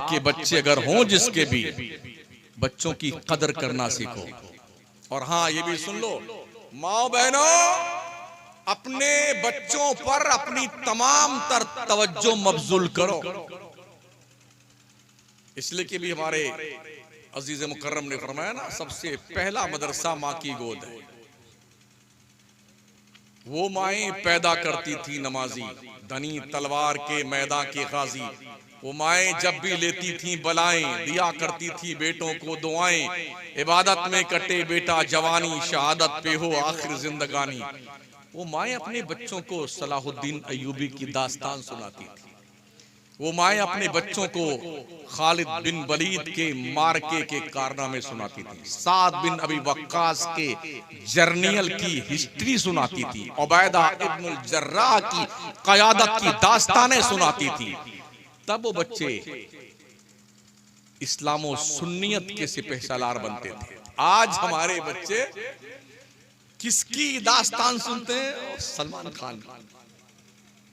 आपके बच्चे अगर हों जिसके भी, बच्चों की कदर करना सीखो। और हाँ, ये भी सुन लो माओ बहनों, अपने बच्चों पर अपनी तमाम तर तवज्जो मबजूल करो। इसलिए कि भी हमारे अजीज मुकर्रम ने फरमाया ना, सबसे पहला मदरसा माँ की गोद है। वो माएँ पैदा करती थी नमाजी, धनी तलवार के मैदान के गाजी। वो माएँ जब भी लेती थी बलाएं, दिया करती थी बेटों को दुआएं। इबादत में कटे बेटा जवानी, शहादत पे हो आखिर जिंदगानी। वो माएँ अपने बच्चों को सलाहुद्दीन अय्यूबी की दास्तान सुनाती थी। वो माएँ अपने बच्चों को खालिद बिन वलीद के मार्के के कारनामे सुनाती थी, साद बिन अबी वक्कास के जर्नियल की हिस्ट्री सुनाती थी, उबैदा इब्नुल जर्राह की क़यादत की दास्तानें सुनाती थी। तब वो बच्चे इस्लाम और सुन्नियत के सिपहसालार बनते थे। आज हमारे बच्चे किसकी दास्तान सुनते हैं? सलमान खान,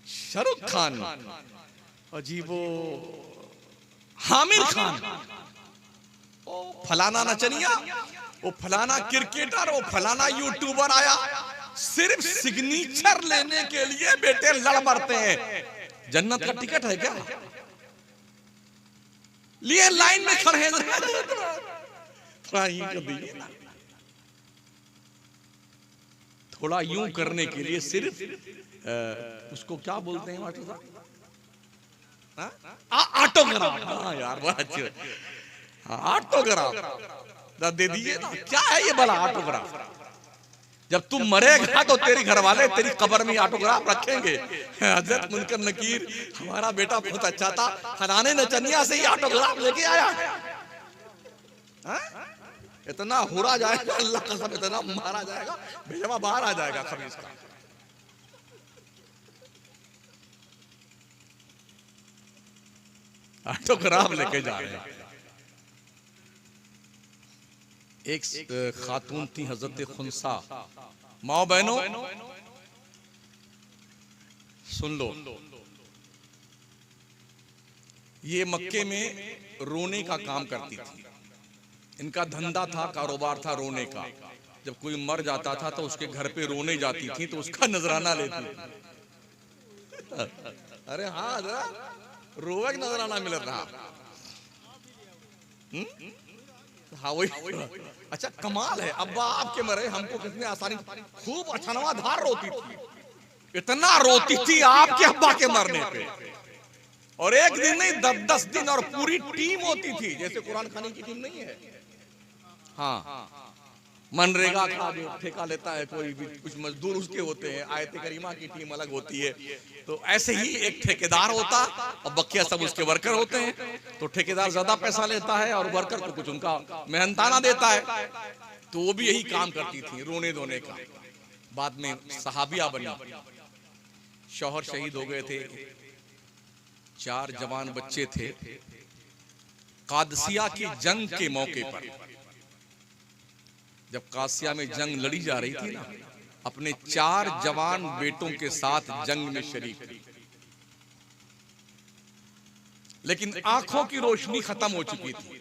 शाहरुख खान, अजीबो हामिर खान, ओ फलाना नचनिया, वो फलाना क्रिकेटर, वो फलाना यूट्यूबर आया। सिर्फ सिग्नेचर लेने के लिए बेटे लड़ मरते हैं। जन्नत का टिकट है क्या? लिए लाइन में खड़े हैं। थोड़ा यूं करने के लिए सिर्फ उसको क्या बोलते हैं मास्टर साहब? ऑटोग्राफ। हाँ यार, बड़ा अच्छे, ऑटोग्राफ दे दिए ना। क्या है ये भला ऑटोग्राफ? जब तुम मरेगा तो तेरी घर वाले तेरी कब्र में ऑटोग्राफ रखेंगे। हजरत मुनकर नकीर हमारा बेटा बहुत अच्छा था, फलाने नचनिया से ही ऑटोग्राफ लेके आया। इतना हुरा जाएगा, अल्लाह कसम, इतना मारा जाएगा, भेजवा बाहर आ जाएगा खमीस का। ऑटोग्राफ लेके जा रहे हैं। एक खातून थी हजरत खुनसा। माओ बहनों सुन लो, ये मक्के में रोने का काम करती थी। इनका धंधा था, कारोबार था रोने का। जब कोई मर जाता था तो उसके घर पे रोने जाती थी, तो उसका नजराना लेती थी। अरे हाँ, रोवे का नजराना मिल रहा। हाँ वही। अच्छा कमाल है, अब्बा आपके मरे हमको कितने आसानी, खूब अछनवा धार रोती थी। इतना रोती थी आपके अब्बा के मरने पे। और एक दिन नहीं, 10-10 दिन, और पूरी टीम होती थी। जैसे कुरान खानी की टीम नहीं है, हाँ, मनरेगा का जो ठेका लेता है कोई भी, कुछ मजदूर उसके होते हैं, आयत करीमा की टीम अलग होती है। तो ऐसे ही एक ठेकेदार होता और बकिया सब उसके वर्कर होते हैं। तो ठेकेदार ज्यादा पैसा लेता है और वर्कर को कुछ उनका मेहनताना देता है। तो वो भी यही काम करती थी, रोने धोने का। बाद में सहाबिया बनी, शौहर शहीद हो गए थे, 4 जवान बच्चे थे। कादसिया की जंग के मौके पर, जब कासिया में जंग लड़ी जा रही थी ना, अपने 4 जवान बेटों के साथ जंग में शरीक थी। लेकिन आंखों की रोशनी खत्म हो चुकी थी,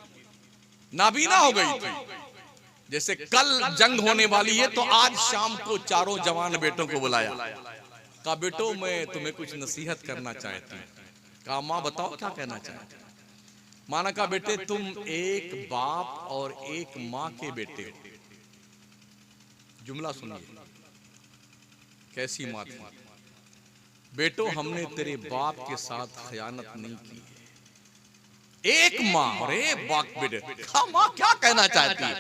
नाबीना हो गई थी। जैसे कल जंग होने वाली है तो आज शाम को 4 जवान बेटों को बुलाया। कहा बेटो मैं तुम्हें कुछ नसीहत करना चाहती हूँ। कहा माँ बताओ क्या कहना चाहते? माना कहा बेटे तुम एक बाप और एक माँ के बेटे हो। जुमला सुनिए, कैसी माँ थी। बेटो हमने तेरे बाप के साथ खयानत नहीं की है, एक माँ और एक बाप बेटे। कहा माँ क्या कहना चाहती है?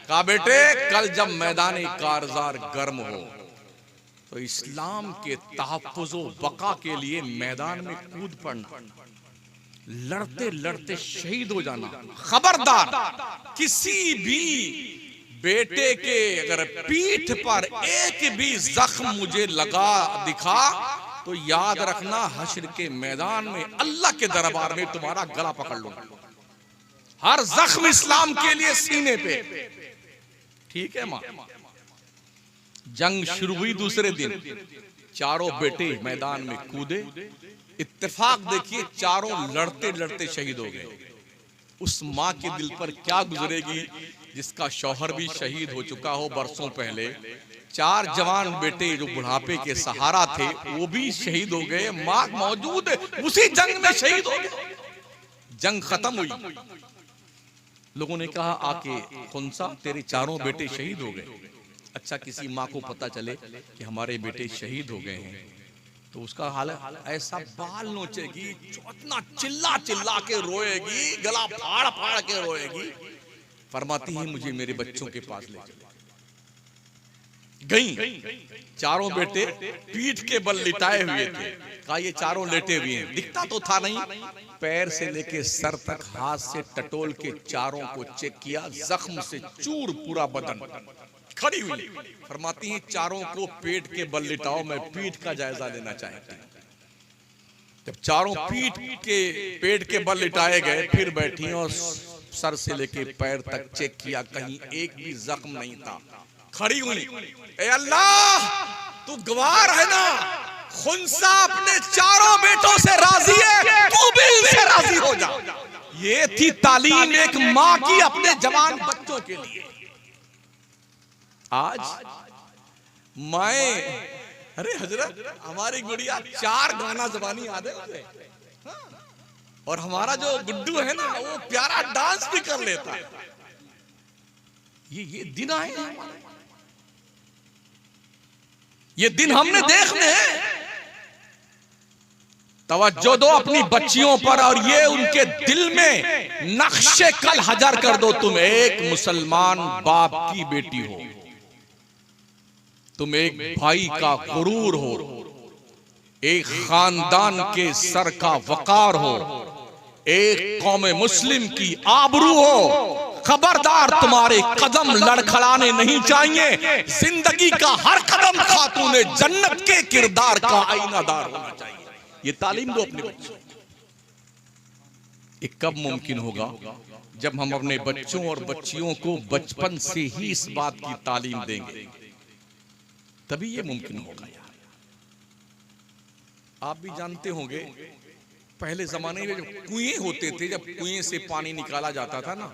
कहा बेटे कल जब मैदान कारजार गर्म हो तो इस्लाम के तहफ्फुज़ बका के लिए मैदान में कूद पड़ना, लड़ते लड़ते शहीद हो जाना। खबरदार किसी भी बेटे के अगर पीठ पर एक भी जख्म मुझे लगा दिखा तो याद रखना हश्र के मैदान में अल्लाह के दरबार में तुम्हारा गला पकड़ लूंगा। हर जख्म इस्लाम के लिए सीने पे। ठीक है माँ। जंग शुरू हुई दूसरे दिन, 4 बेटे मैदान में कूदे। इत्तेफाक देखिए, 4 लड़ते लड़ते शहीद हो गए। उस माँ के दिल पर क्या गुजरेगी जिसका शौहर भी शहीद हो चुका हो बरसों पहले, 4 जवान बेटे जो बुढ़ापे के सहारा थे वो भी शहीद हो गए, माँ मौजूद उसी जंग में शहीद हो गए। जंग खत्म हुई, लोगों ने कहा आके खुंसा तेरे 4 बेटे शहीद हो गए। अच्छा, किसी माँ को पता चले कि हमारे बेटे शहीद हो गए हैं तो उसका हाल ऐसा बाल नोचेगी, इतना चिल्ला चिल्ला के रोएगी, गला फाड़ फाड़ के रोएगी। फरमाती है मुझे मेरे बच्चों के पास ले चलो। गई, 4 बेटे पीठ के बल लिटाए हुए थे। कहा ये 4 लेटे हुए हैं, दिखता तो था नहीं। पैर से लेके सर तक हाथ से टटोल के 4 को चेक किया, जख्म से चूर पूरा बदन। खड़ी हुई फरमाती हैं 4 को पेट के बल लिटाओ, मैं पीठ का जायजा लेना चाहती हूं। जब 4 पीठ के पेट के बल लिटाए गए, फिर बैठी और सर से लेके पैर तक चेक किया, कहीं एक भी जख्म नहीं था। खड़ी हुई, ए अल्लाह तू गवार है ना, खुंसा अपने 4 बेटों से राजी है, तू भी इनसे राजी हो जा। ये थी तालीम एक माँ की अपने जवान बच्चों के लिए। आज माए, अरे हजरत हमारी गुड़िया 4 गाना जबानी याद है, और हमारा जो गुड्डू है ना वो प्यारा डांस भी कर लेता है। ये दिन आए हैं, ये दिन हमने देखने हैं। तवज्जो दो अपनी बच्चियों पर और ये उनके दिल में नक्शे कल हजर कर दो, तुम एक मुसलमान बाप की बेटी हो, तुम एक भाई का गुरूर हो, एक खानदान के सर का वकार हो, एक कौम मुस्लिम की आबरू हो। खबरदार तुम्हारे कदम लड़खड़ाने नहीं चाहिए। जिंदगी का हर कदम खातूने जन्नत के किरदार का आईनादार होना चाहिए। ये तालीम दो अपने बच्चों। ये कब मुमकिन होगा? जब हम अपने बच्चों और बच्चियों को बचपन से ही इस बात की तालीम देंगे, तभी ये मुमकिन होगा। यार आप भी जानते होंगे पहले जमाने में जब कुएं होते थे, जब कुएं से पानी निकाला जाता था ना,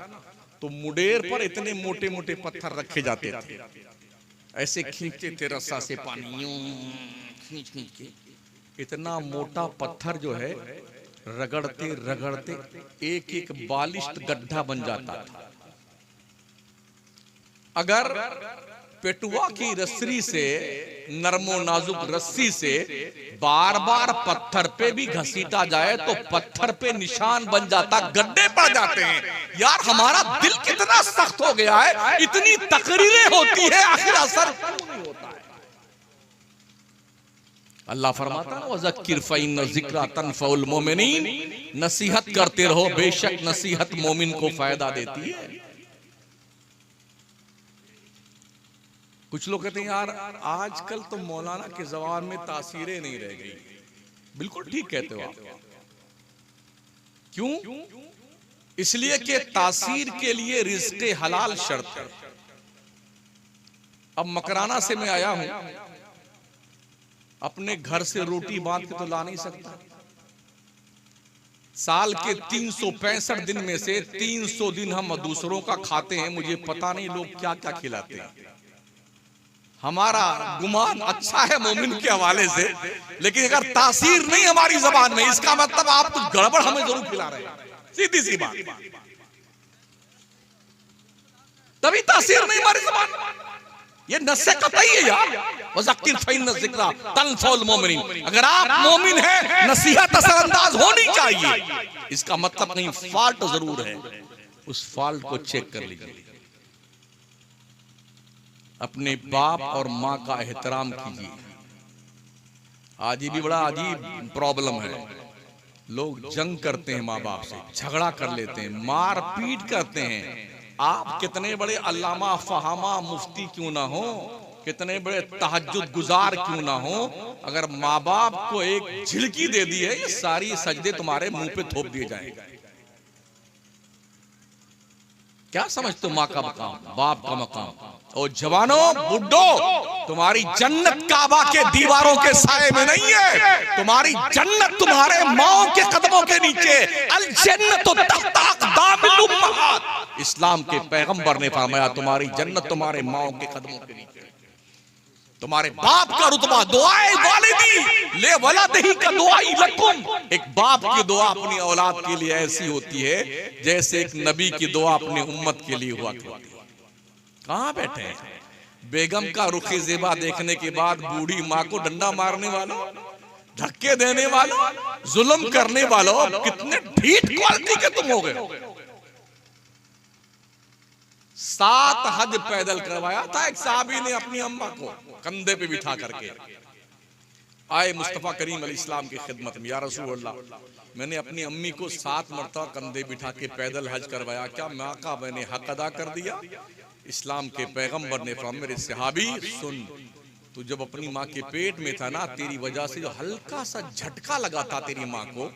तो मुडेर पर इतने मोटे मोटे पत्थर रखे जाते थे, ऐसे खींचते थे रस्सा से पानी, यूं खींच खींच के। इतना मोटा पत्थर जो है रगड़ते रगड़ते एक एक बालिश्त गड्ढा बन जाता था। अगर पेटुआ की रस्सी से, नरमो नाजुक रस्सी से बार बार पत्थर पे भी घसीटा जाए तो पत्थर पे निशान बन जाता, गड्ढे पड़ जाते हैं। यार हमारा दिल कितना सख्त हो गया है, इतनी तकरीरें होती है, आखिर असर नहीं होता है। अल्लाह फरमाता है वज़क्किर फ़इन्न ज़िक्रा तनफ़उल मोमिनीन, नसीहत करते रहो, बेशक नसीहत मोमिन को फायदा देती है। कुछ लोग कहते हैं यार आजकल तो मौलाना के ज़बान में तासीरें नहीं रह गई। बिल्कुल ठीक कहते हो आप। क्यों? इसलिए कि तासीर के लिए रिज़्क़े हलाल शर्त है। अब मकराना से मैं आया हूं, अपने घर से रोटी बांध के तो ला नहीं सकता। साल के 365 दिन में से 300 दिन हम दूसरों का खाते हैं। मुझे पता नहीं लोग क्या क्या खिलाते हैं। हमारा गुमान अच्छा है मोमिन के हवाले से, लेकिन अगर तासीर नहीं हमारी जबान में, इसका मतलब आप कुछ गड़बड़ हमें जरूर खिला रहे हैं। सीधी सी बात, तभी तासीर नहीं हमारी जबान में। ये नस्से कतई है यार। वज़क्किर फ़इन्न ज़िक्रा तनफ़उल मोमिनीन। अगर आप मोमिन हैं, नसीहत असरअंदाज होनी चाहिए। इसका मतलब नहीं फॉल्ट जरूर है, उस फॉल्ट को चेक कर लीजिए। अपने बाप और माँ का एहतराम कीजिए। आज ये भी बड़ा अजीब प्रॉब्लम है। लोग जंग करते हैं माँ बाप से, झगड़ा कर लेते हैं, मार पीट करते हैं। आप कितने बड़े अल्लामा फहामा मुफ्ती क्यों ना हो, कितने बड़े तहज्जुद गुजार क्यों ना हो, अगर माँ बाप को एक झिड़की दे दी है, ये सारी सजदे तुम्हारे मुंह पे थोप दिए जाएंगे। क्या समझते हो माँ का मकाम, बाप का मकाम? और जवानों, बुड्ढो, तुम्हारी जन्नत काबा के दीवारों के साए में नहीं है। तुम्हारी जन्नत तुम्हारे माओ के कदमों के नीचे। अल जन्नतु तहता अक़दामिल हाथ। इस्लाम के पैगंबर ने फरमाया तुम्हारी जन्नत तुम्हारे माओ के कदमों के नीचे, तुम्हारे बाप का रुतबा दुआए वालिदी ले वलदिही का दुआई लकुम। एक बाप की दुआ अपनी औलाद के लिए ऐसी होती है जैसे एक नबी की दुआ अपनी उम्मत के लिए हुआ करती है। कहां बैठे हैं? बेगम का रुखे ज़ेबा देखने के बाद बूढ़ी माँ को डंडा मारने वालों, धक्के देने वालों, जुल्म करने वालों, कितने ढीठ क्वालिटी के तुम हो गए। 7 हज पैदल करवाया था एक साहबी ने अपनी अम्मा को कंधे पे बिठा करके। आए मुस्तफा करीम अलैहिस्सलाम की खिदमत में, या रसूल अल्लाह मैंने अपनी अम्मी को 7 मरतबा कंधे बिठा के पैदल हज करवाया, क्या माँ का मैंने हक अदा कर दिया? इस्लाम के पैगंबर ने फरमाया मेरे सहाबी सुन, तू जब अपनी माँ के पेट में था ना, तेरी वजह से जो हल्का सा झटका लगा था तेरी माँ को,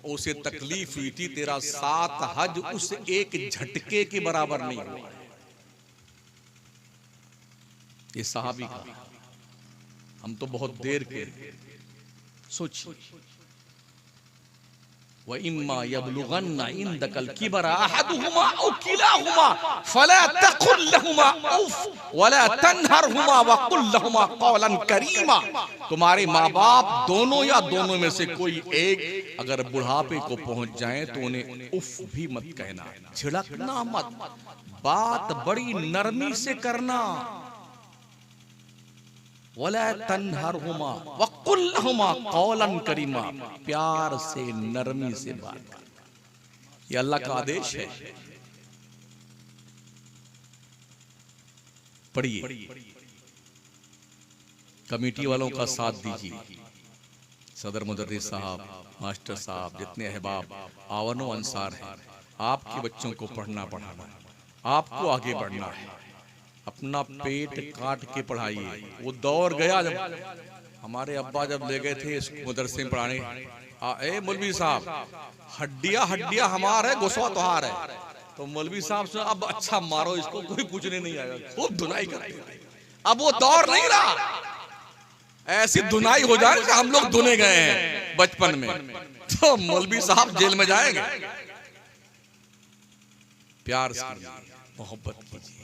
उसे तकलीफ हुई थी। तेरा 7 हज उस एक झटके के बराबर नहीं हुआ। ये सहाबी का, हम तो बहुत देर के सोचिए। व इम्मा यबलुगन्ना इंदकल किबरा अहदुहुमा औ किलाहुमा फला तकुल लहुमा उफ वला तनहरहुमा वकुल लहुमा कौलन करीमा। तुम्हारे माँ बाप दोनों या दोनों में से कोई एक अगर बुढ़ापे को पहुंच जाए तो उन्हें उफ भी मत कहना, झिड़कना मत, बात बड़ी नरमी से करना। वला तनहरहुमा वकुल लहुमा कौलन करीमा, प्यार से नरमी से बात करना। ये अल्लाह का आदेश है। पढ़िए, कमेटी वालों का साथ दीजिए, सदर मुदर्रिस साहब, मास्टर साहब, जितने अहबाब आवानो अंसार हैं, आपके बच्चों को पढ़ना पढ़ाना, आपको आगे बढ़ना है। अपना पेट काट के पढ़ाइए। वो दौर गया जब हमारे अब्बा जब ले गए थे इस मदरसे में पढ़ाने, ए मौलवी साहब हड्डियां हड्डियां हमार है, गुस्सा तुहार है। तो मौलवी साहब से अब अच्छा मारो इसको, कोई पूछने नहीं आएगा, खूब धुनाई करते। अब वो दौर नहीं रहा, ऐसी धुनाई हो जाए कि हम लोग धुने गए हैं बचपन में, तो मौलवी साहब जेल में जाएंगे। प्यार से मोहब्बत कीजिए।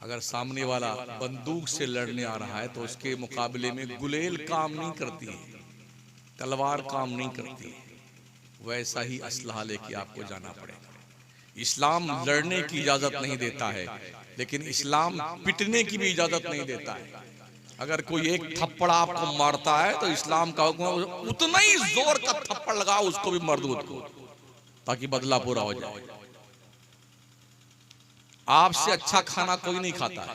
अगर सामने वाला बंदूक से लड़ने आ रहा है तो उसके मुकाबले में गुलेल काम नहीं करती है, तलवार काम नहीं करती है। वैसा ही असलहा लेके आपको जाना पड़ेगा। इस्लाम लड़ने की इजाजत नहीं देता है, लेकिन इस्लाम पिटने की भी इजाजत नहीं देता है। अगर कोई एक थप्पड़ आपको मारता है तो इस्लाम का हुक्म उतना ही जोर का थप्पड़ लगाओ उसको भी मर्दूद को, ताकि बदला पूरा हो जाए। आपसे अच्छा खाना कोई नहीं खाता है,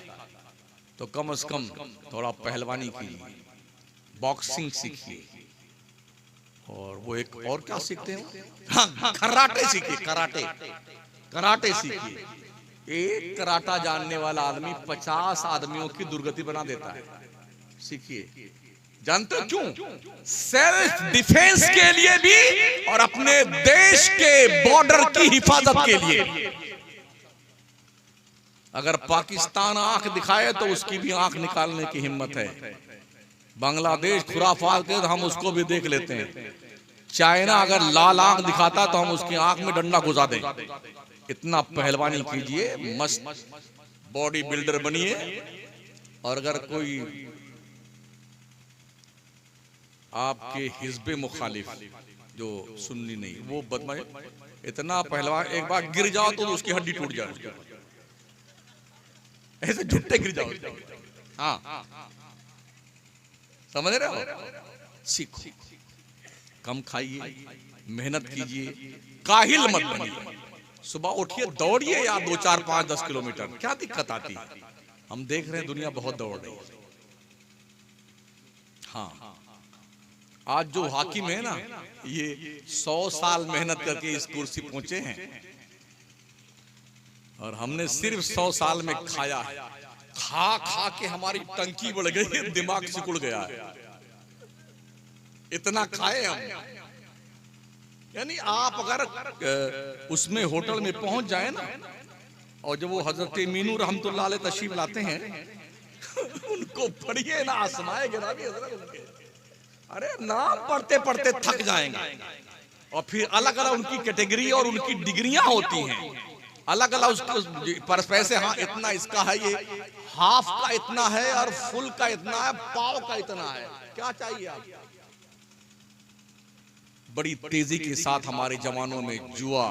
तो कम से कम थोड़ा पहलवानी कीजिए, बॉक्सिंग सीखिए, और वो एक और क्या सीखते हैं, हाँ कराटे सीखिए, कराटे सीखिए। एक कराटा जानने वाला आदमी 50 आदमियों की दुर्गति बना देता है। सीखिए। जानते हो क्यों? सेल्फ डिफेंस के लिए भी और अपने देश के बॉर्डर की हिफाजत के लिए। अगर पाकिस्तान आंख दिखाए तो उसकी भी आंख निकालने की हिम्मत है। बांग्लादेश खुराफात के, हम उसको भी देख लेते हैं। चाइना अगर लाल आंख दिखाता तो हम उसकी आंख में डंडा घुसा दें। इतना पहलवानी कीजिए, मस्त बॉडी बिल्डर बनिए। और अगर कोई आपके हिज़्बे मुखालिफ जो सुन्नी नहीं, वो बदमाश, इतना पहलवान, एक बार गिर जाओ तो उसकी हड्डी टूट जाए, ऐसे झुट्टे गिर जाओ। हाँ, समझ रहे हो? सीखो, कम खाइए, मेहनत कीजिए, काहिल मत बनिए। सुबह उठिए, दौड़िए या 2, 4, 5, 10 किलोमीटर, क्या दिक्कत आती है? हम देख रहे हैं दुनिया बहुत दौड़ रही है। हाँ, आज जो हाकिम है ना, ये 100 साल मेहनत करके इस कुर्सी पहुंचे हैं, और हमने सिर्फ 100 साल में खाया है। खा खा के हमारी टंकी बढ़ गई है, दिमाग सिकुड़ गया है, इतना खाए हम। यानी आप अगर उसमें होटल में पहुंच जाए ना, और जब वो हजरत मीनू रहमतुल्लाह अलैह तशरीफ लाते हैं उनको पढ़िए ना, आसमाए गिरावी हजरत उनके, अरे नाम पढ़ते पढ़ते थक जाएंगे। और फिर अलग अलग उनकी कैटेगरी और उनकी डिग्रियां होती हैं। अलग अलग उसके पर पैसे, हाँ इतना इसका है, ये हाफ का इतना है और फुल का इतना है, पाव का इतना है, क्या चाहिए आप। बड़ी तेजी के साथ हमारे जवानों में जुआ,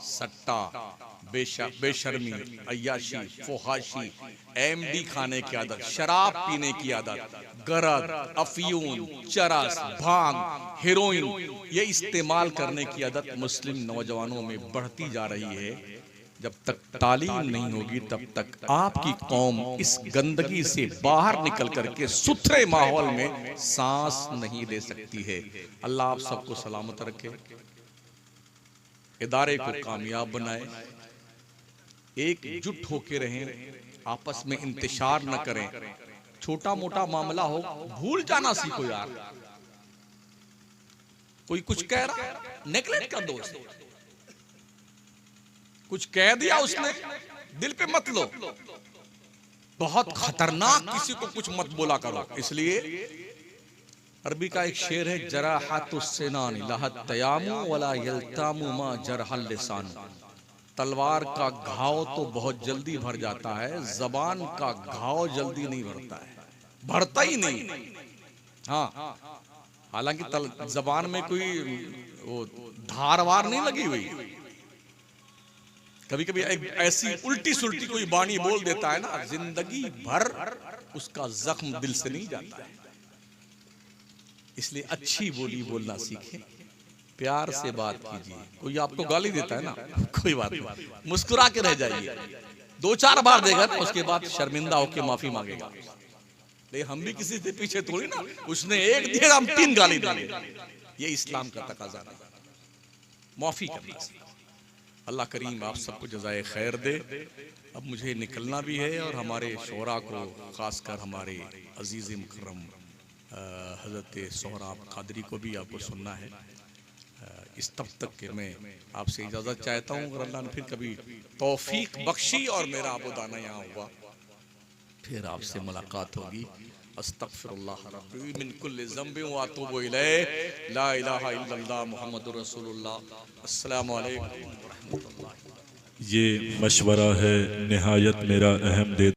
सट्टा, बेशर्मी, अय्याशी, फुहाशी, एमडी खाने की आदत, शराब पीने की आदत, गरज, अफयूम, चरस, भांग, हेरोइन, ये इस्तेमाल करने की आदत मुस्लिम नौजवानों में बढ़ती जा रही है। जब तक तालीम नहीं होगी तब तक आपकी कौम इस गंदगी से बाहर निकल करके सुथरे माहौल में सांस नहीं ले सकती है। अल्लाह आप सबको सलामत रखे, इदारे को कामयाब बनाए, एकजुट होके रहें, आपस में इंतशार न करें। छोटा मोटा मामला हो भूल जाना सीखो यार। कोई कुछ कह रहा, नेगलेक्ट कर दो उसे। कुछ कह दिया उसने, दिल पे मत लो। बहुत खतरनाक, किसी को कुछ मत बोला करो। इसलिए अरबी का एक शेर है, जराहतुस्सिनान लहत तयामु वला यल्तामु मा जरहल लिसान। तलवार का घाव तो बहुत जल्दी भर जाता है, जबान का घाव जल्दी नहीं भरता है, भरता ही नहीं। हाँ, हालांकि जबान में कोई वो धारवार नहीं लगी हुई। कभी कभी एक ऐसी उल्टी सुल्टी कोई बाणी बोल देता है ना, जिंदगी भर उसका जख्म दिल से नहीं जाता है। इसलिए अच्छी बोली बोलना सीखें, प्यार से बात कीजिए। कोई आपको गाली देता है ना, कोई बात नहीं, मुस्कुरा के रह जाइए। 2-4 बार देगा ना, उसके बाद शर्मिंदा होकर माफी मांगेगा। लेकिन हम भी किसी से पीछे थोड़ी ना, उसने एक दिया हम 3 गाली देंगे। ये इस्लाम का तकाजा नहीं, माफी करना। अल्लाह करीम आप सबको जज़ाए खैर दे। अब मुझे निकलना भी है और हमारे शोरा को, खासकर हमारे अजीज़ मुकर्रम हज़रत सोहराब कादरी को भी आपको सुनना है। इस तब तक के मैं आपसे इजाज़त चाहता हूँ। अगर अल्लाह ने फिर कभी तौफीक बख्शी और मेरा आबोदाना यहाँ हुआ, फिर आपसे मुलाकात होगी। अस्तगफिरुल्लाह रब्बी मिन कुल्लि ज़ंबिन व अतूबु इलैह, ला इलाहा इल्लल्लाह मुहम्मदुर रसूलुल्लाह। अस्सलामु अलैकुम व रहमतुल्लाह। ये मशवरा है निहायत मेरा अहम दे